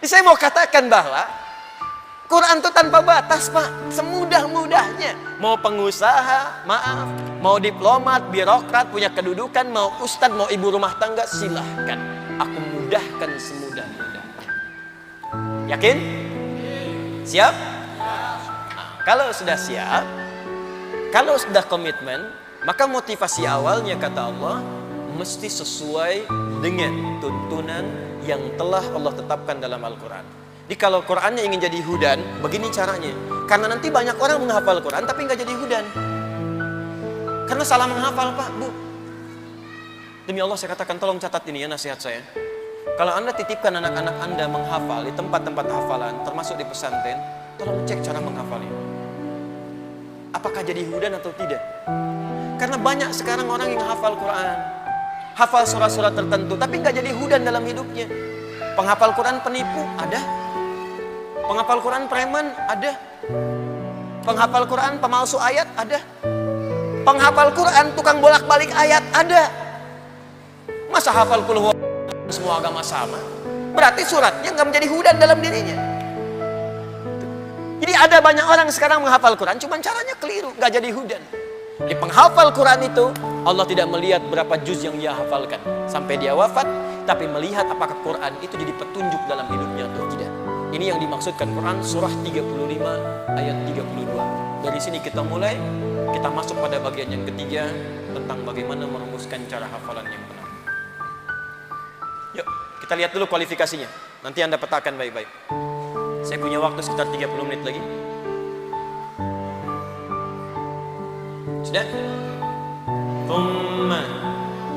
Saya mau katakan bahwa Quran itu tanpa batas, Pak. Semudah-mudahnya. Mau pengusaha, maaf. Mau diplomat, birokrat, punya kedudukan. Mau ustadz, mau ibu rumah tangga, silahkan. Aku mudahkan semudah-mudahnya. Yakin? Siap? Nah, kalau sudah siap, kalau sudah komitmen, maka motivasi awalnya kata Allah mesti sesuai dengan tuntunan yang telah Allah tetapkan dalam Al-Quran. Jadi kalau Qurannya ingin jadi hudan, begini caranya. Karena nanti banyak orang menghafal Quran tapi nggak jadi hudan. Karena salah menghafal, Pak, Bu. Demi Allah saya katakan, tolong catat ini ya nasihat saya. Kalau Anda titipkan anak-anak Anda menghafal di tempat-tempat hafalan, termasuk di pesantren, tolong cek cara menghafalnya. Apakah jadi hudan atau tidak? Karena banyak sekarang orang yang hafal Quran, hafal surah-surah tertentu, tapi nggak jadi hudan dalam hidupnya. Penghafal Quran penipu, ada. Penghafal Quran preman, ada. Penghafal Quran pemalsu ayat, ada. Penghafal Quran tukang bolak-balik ayat, ada. Masa hafal kulhu semua agama sama? Berarti suratnya nggak menjadi hudan dalam dirinya. Jadi ada banyak orang sekarang menghafal Quran, cuman caranya keliru, nggak jadi hudan. Di penghafal Quran itu Allah tidak melihat berapa juz yang dia hafalkan sampai dia wafat, tapi melihat apakah Quran itu jadi petunjuk dalam hidupnya atau tidak. Ini yang dimaksudkan Quran surah 35 ayat 32. Dari sini kita mulai, kita masuk pada bagian yang ketiga tentang bagaimana merumuskan cara hafalan yang benar. Yuk, kita lihat dulu kualifikasinya. Nanti Anda petakan baik-baik. Saya punya waktu sekitar 30 menit lagi. Sudah? Thumma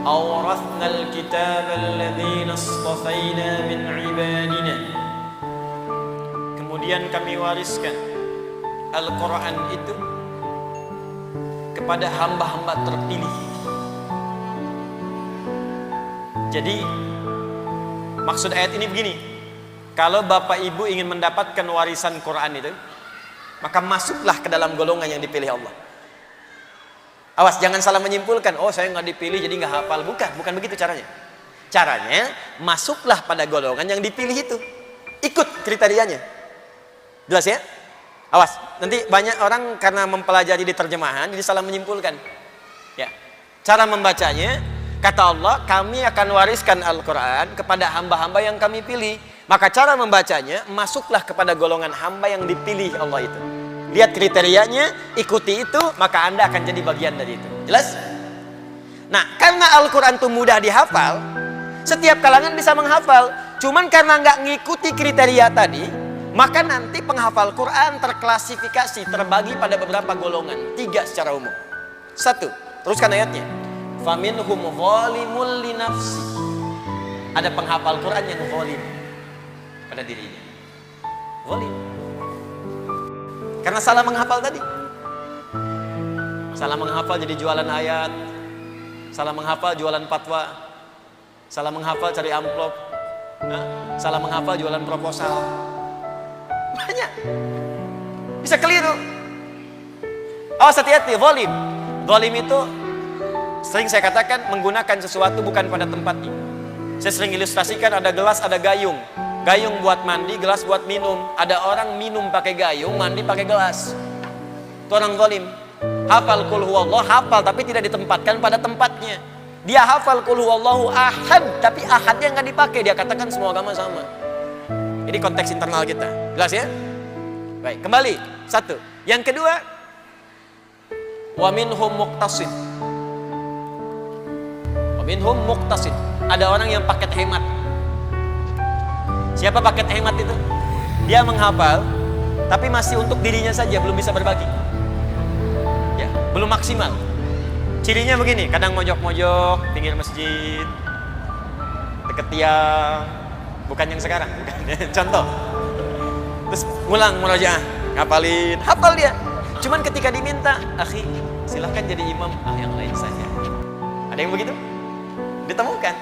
awrathna al-kitaba alladhina istafayna min ibadina. Kemudian kami wariskan Al-Quran itu kepada hamba-hamba terpilih. Jadi maksud ayat ini begini, kalau bapak ibu ingin mendapatkan warisan Quran itu, maka masuklah ke dalam golongan yang dipilih Allah. Awas, jangan salah menyimpulkan, oh saya nggak dipilih jadi nggak hafal. Bukan begitu caranya. Caranya, masuklah pada golongan yang dipilih itu. Ikut kriterianya. Jelas ya? Awas, nanti banyak orang karena mempelajari di terjemahan, jadi salah menyimpulkan. Ya, cara membacanya, kata Allah, kami akan wariskan Al-Quran kepada hamba-hamba yang kami pilih. Maka cara membacanya, masuklah kepada golongan hamba yang dipilih Allah itu. Lihat kriterianya, ikuti itu, maka Anda akan jadi bagian dari itu. Jelas? Nah, karena Al-Quran itu mudah dihafal, setiap kalangan bisa menghafal. Cuman karena nggak ngikuti kriteria tadi, maka nanti penghafal Quran terklasifikasi, terbagi pada beberapa golongan. 3 secara umum. 1, teruskan ayatnya. Faminhum zalimul li nafsi. Ada penghafal Quran yang zalim pada dirinya. Zalim. Karena salah menghafal tadi. Salah menghafal jadi jualan ayat. Salah menghafal jualan fatwa. Salah menghafal cari amplop. Salah menghafal jualan proposal. Banyak. Bisa keliru. Awas, hati-hati, zalim. Zalim itu sering saya katakan menggunakan sesuatu bukan pada tempatnya. Saya sering ilustrasikan, ada gelas, ada gayung. Gayung buat mandi, gelas buat minum. Ada orang minum pakai gayung, mandi pakai gelas. Itu orang zalim. Hafal qul huwallah, hafal tapi tidak ditempatkan pada tempatnya. Dia hafal qul huwallahu ahad, tapi ahadnya nggak dipakai. Dia katakan semua agama sama. Ini konteks internal kita. Jelas ya? Baik, kembali. 1. Yang kedua, wa minhum muqtasid. Wa minhum muqtasid. Ada orang yang paket hemat. Siapa paket hemat itu? Dia menghafal, tapi masih untuk dirinya saja, belum bisa berbagi. Ya, belum maksimal. Cirinya begini, kadang mojok-mojok, pinggir masjid, deket tiang, bukan yang sekarang, bukan. Contoh. Terus ngulang murojaah, ngapalin, hafal dia. Cuman ketika diminta, akhi, silahkan jadi imam, yang lain saja. Ada yang begitu? Ditemukan.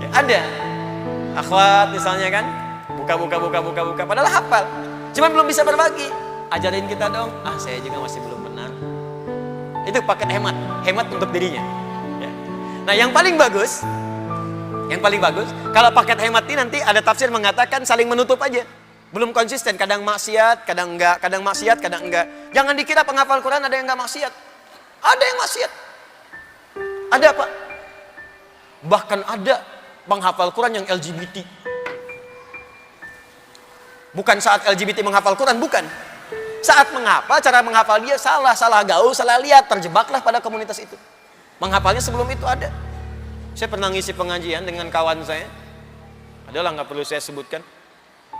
Ya, ada. Akhwat misalnya kan, buka, padahal hafal, cuman belum bisa berbagi. Ajarin kita dong. Saya juga masih belum benar. Itu paket hemat untuk dirinya. Ya. Nah, yang paling bagus Yang paling bagus, kalau paket hemat ini nanti ada tafsir mengatakan saling menutup aja. Belum konsisten, kadang maksiat, kadang enggak, kadang maksiat, kadang enggak. Jangan dikira penghafal Quran ada yang enggak maksiat. Ada yang maksiat. Ada Pak. Bahkan ada penghafal Quran yang LGBT. Bukan saat LGBT menghafal Quran, bukan. Saat menghafal, cara menghafal dia salah gaul, salah lihat, terjebaklah pada komunitas itu. Menghafalnya sebelum itu ada. Saya pernah ngisi pengajian dengan kawan saya. Adalah nggak perlu saya sebutkan.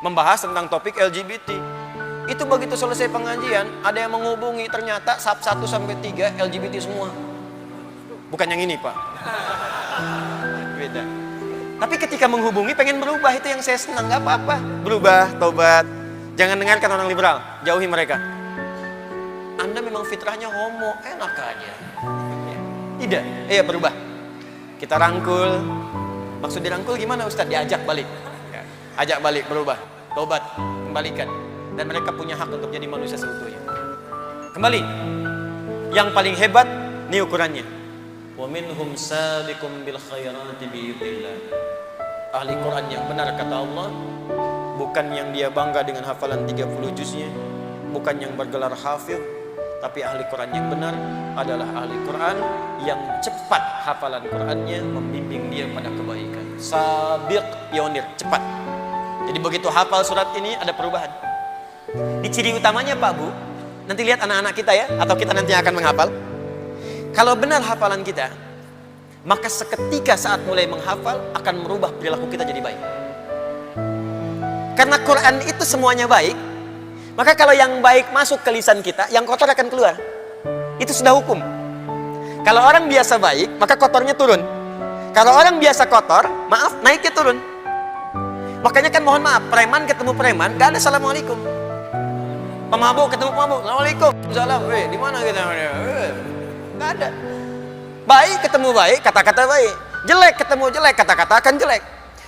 Membahas tentang topik LGBT. Itu begitu selesai pengajian, ada yang menghubungi, ternyata sub 1 sampai 3 LGBT semua. Bukan yang ini, Pak. Beda. Tapi ketika menghubungi pengen berubah, itu yang saya senang, nggak apa-apa. Berubah, tobat. Jangan dengarkan orang liberal, jauhi mereka. Anda memang fitrahnya homo, enak aja. Tidak, berubah. Kita rangkul. Maksud dirangkul gimana Ustaz? Diajak balik. Ajak balik, berubah, tobat, kembalikan. Dan mereka punya hak untuk jadi manusia seutuhnya. Kembali, yang paling hebat ini ukurannya. Wa minhum sabiqum bil khairati biidznillah. Ahli Quran yang benar kata Allah, bukan yang dia bangga dengan hafalan 30 juznya, bukan yang bergelar hafidh, tapi ahli Quran yang benar adalah ahli Quran yang cepat hafalan Qurannya, membimbing dia pada kebaikan. Sabiq, pionir, cepat. Jadi begitu hafal surat ini ada perubahan. Di ciri utamanya Pak Bu, nanti lihat anak-anak kita ya, atau kita nanti akan menghafal. Kalau benar hafalan kita, maka seketika saat mulai menghafal akan merubah perilaku kita jadi baik. Karena Quran itu semuanya baik, maka kalau yang baik masuk ke lisan kita, yang kotor akan keluar. Itu sudah hukum. Kalau orang biasa baik, maka kotornya turun. Kalau orang biasa kotor, maaf, naiknya turun. Makanya kan mohon maaf, preman ketemu preman, gak ada assalamualaikum. Pemabuk ketemu pemabuk, assalamualaikum. Salam, di mana kita? Gak ada. Baik ketemu baik, kata-kata baik. Jelek ketemu jelek, kata-kata akan jelek.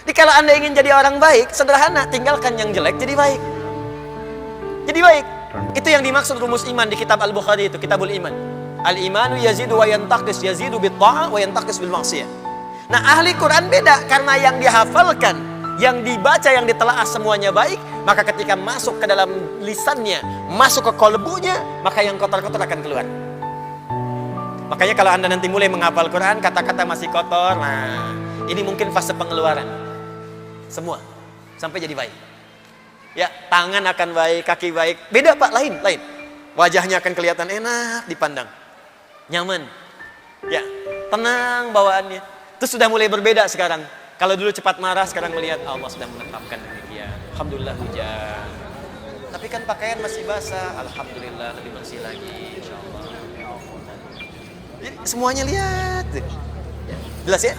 Jadi kalau Anda ingin jadi orang baik, sederhana, tinggalkan yang jelek jadi baik. Jadi baik. Itu yang dimaksud rumus iman di kitab Al-Bukhari itu, Kitabul Iman. Al-imanu yazidu wa yantaqis, yazidu bit-ta'ah wa yantaqis bil maksiyah. Nah, ahli Quran beda karena yang dihafalkan, yang dibaca, yang ditelaah semuanya baik, maka ketika masuk ke dalam lisannya, masuk ke kolbunya, maka yang kotor-kotor akan keluar. Makanya kalau Anda nanti mulai menghafal Quran, kata-kata masih kotor, nah ini mungkin fase pengeluaran. Semua sampai jadi baik. Ya, tangan akan baik, kaki baik. Beda Pak, lain. Wajahnya akan kelihatan enak dipandang. Nyaman. Ya, tenang bawaannya. Itu sudah mulai berbeda sekarang. Kalau dulu cepat marah, sekarang melihat Allah sedang menetapkan demikian. Alhamdulillah hujan. Tapi kan pakaian masih basah. Alhamdulillah lebih bersih lagi, insyaallah. Jadi semuanya lihat. Jelas ya?